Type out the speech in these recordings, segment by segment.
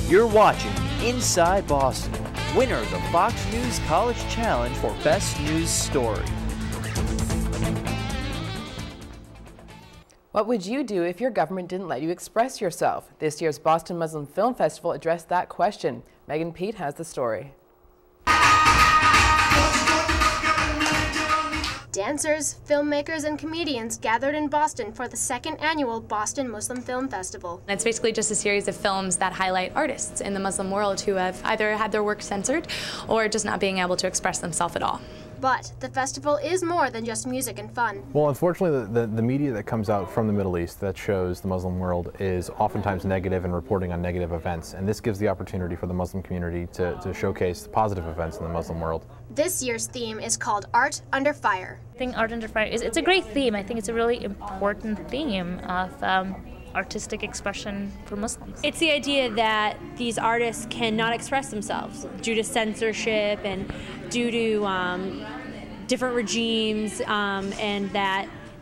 You're watching Inside Boston, winner of the Fox News College Challenge for Best News Story. What would you do if your government didn't let you express yourself? This year's Boston Muslim Film Festival addressed that question. Megan Pete has the story. Dancers, filmmakers, and comedians gathered in Boston for the second annual Boston Muslim Film Festival. It's basically just a series of films that highlight artists in the Muslim world who have either had their work censored or just not being able to express themselves at all. But the festival is more than just music and fun. Well, unfortunately, the media that comes out from the Middle East that shows the Muslim world is oftentimes negative and reporting on negative events. And this gives the opportunity for the Muslim community to showcase the positive events in the Muslim world. This year's theme is called Art Under Fire. I think Art Under Fire it's a great theme. I think it's a really important theme of artistic expression for Muslims. It's the idea that these artists cannot express themselves due to censorship and due to different regimes, and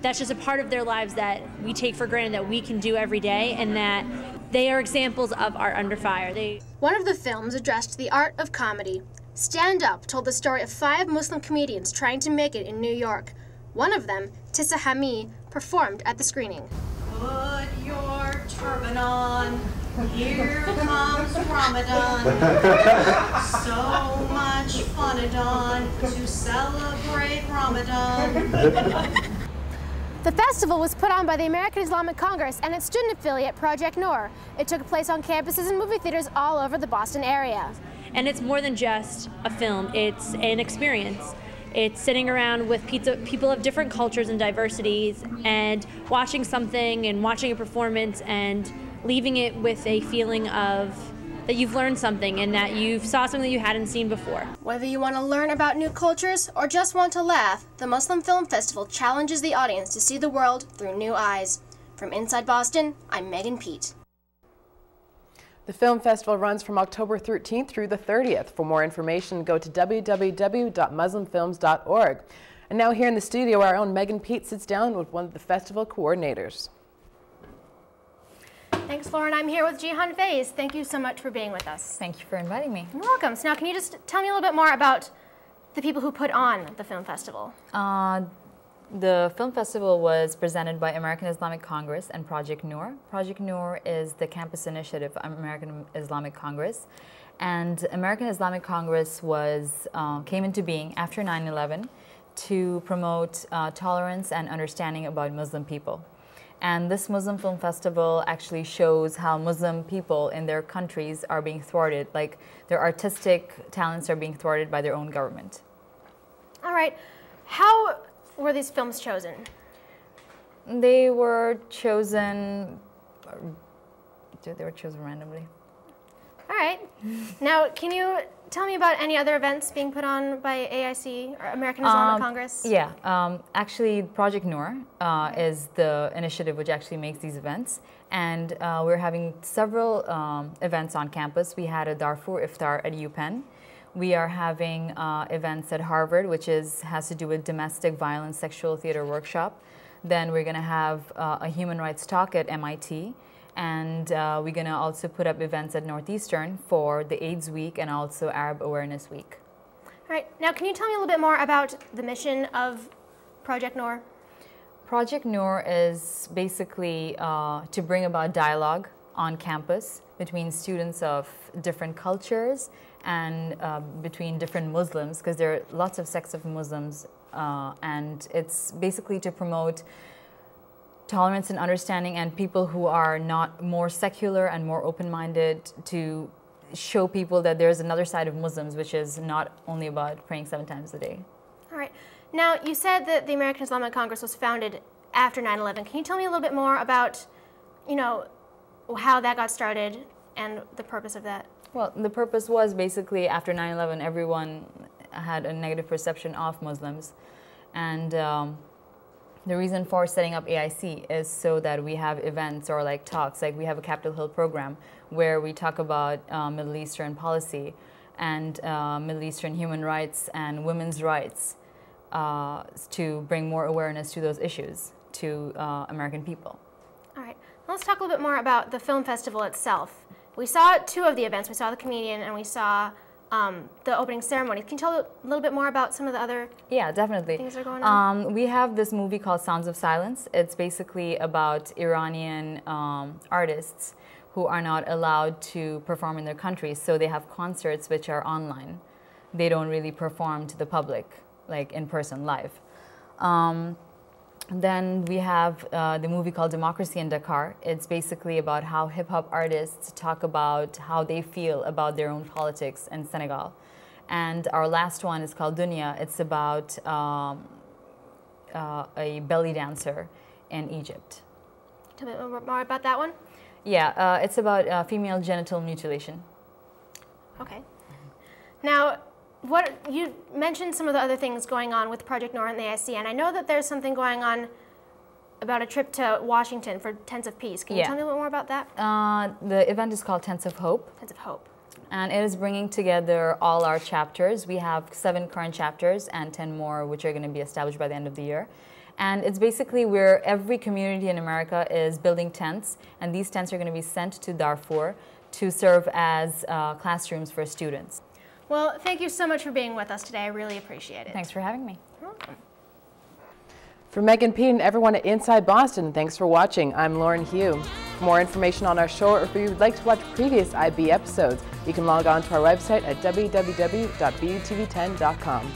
that's just a part of their lives that we take for granted that we can do every day, and that they are examples of art under fire. One of the films addressed the art of comedy. Stand Up told the story of 5 Muslim comedians trying to make it in New York. One of them, Tissa Hami, performed at the screening. Put your turban on, here comes Ramadan. So much fun done to celebrate Ramadan. The festival was put on by the American Islamic Congress and its student affiliate, Project Noor. It took place on campuses and movie theaters all over the Boston area. And it's more than just a film, it's an experience. It's sitting around with people of different cultures and diversities and watching something and watching a performance and leaving it with a feeling of that you've learned something and that you saw something that you hadn't seen before. Whether you want to learn about new cultures or just want to laugh, the Muslim Film Festival challenges the audience to see the world through new eyes. From Inside Boston, I'm Megan Pete. The film festival runs from October 13th through the 30th. For more information, go to www.muslimfilms.org. And now here in the studio, our own Megan Pete sits down with one of the festival coordinators. Thanks, Lauren. I'm here with Jihan Faiz. Thank you so much for being with us. Thank you for inviting me. You're welcome. So now, can you just tell me a little bit more about the people who put on the film festival? The film festival was presented by American Islamic Congress and Project Noor. Project Noor is the campus initiative of American Islamic Congress. And American Islamic Congress came into being after 9/11 to promote tolerance and understanding about Muslim people. And this Muslim Film Festival actually shows how Muslim people in their countries are being thwarted, like their artistic talents are being thwarted by their own government. All right. How were these films chosen? They were chosen randomly. All right. Now, can you tell me about any other events being put on by AIC or American Islamic Congress? Yeah, actually Project Noor is the initiative which actually makes these events. And we're having several events on campus. We had a Darfur Iftar at UPenn. We are having events at Harvard, which has to do with domestic violence, sexual theater workshop. Then we're going to have a human rights talk at MIT. And we're going to also put up events at Northeastern for the AIDS Week and also Arab Awareness Week. All right. Now, can you tell me a little bit more about the mission of Project Noor? Project Noor is basically to bring about dialogue on campus between students of different cultures and between different Muslims, because there are lots of sects of Muslims, and it's basically to promote tolerance and understanding, and people who are not more secular and more open-minded, to show people that there's another side of Muslims, which is not only about praying 7 times a day. All right. Now, you said that the American Islamic Congress was founded after 9/11. Can you tell me a little bit more about, how that got started and the purpose of that? Well, the purpose was basically after 9/11, everyone had a negative perception of Muslims, and the reason for setting up AIC is so that we have events or like talks, like we have a Capitol Hill program where we talk about Middle Eastern policy and Middle Eastern human rights and women's rights to bring more awareness to those issues to American people. All right. Let's talk a little bit more about the film festival itself. We saw two of the events. We saw the comedian and we saw the opening ceremony. Can you tell a little bit more about some of the other definitely. things that are going on? We have this movie called Sounds of Silence. It's basically about Iranian artists who are not allowed to perform in their countries, so they have concerts which are online. They don't really perform to the public, like in person, live. Then we have the movie called Democracy in Dakar. It's basically about how hip-hop artists talk about how they feel about their own politics in Senegal. And our last one is called Dunya. It's about a belly dancer in Egypt. Tell me more about that one. Yeah, it's about female genital mutilation. Okay. Now, you mentioned some of the other things going on with Project Noor and the AIC, and I know that there's something going on about a trip to Washington for Tents of Peace. Can you tell me a little more about that? The event is called Tents of Hope. Tents of Hope. And it is bringing together all our chapters. We have 7 current chapters and 10 more which are going to be established by the end of the year. And it's basically where every community in America is building tents, and these tents are going to be sent to Darfur to serve as classrooms for students. Well, thank you so much for being with us today. I really appreciate it. Thanks for having me. You're welcome. For Megan Pete and everyone at Inside Boston, thanks for watching. I'm Lauren Hugh. For more information on our show, or if you would like to watch previous IB episodes, you can log on to our website at www.butv10.com.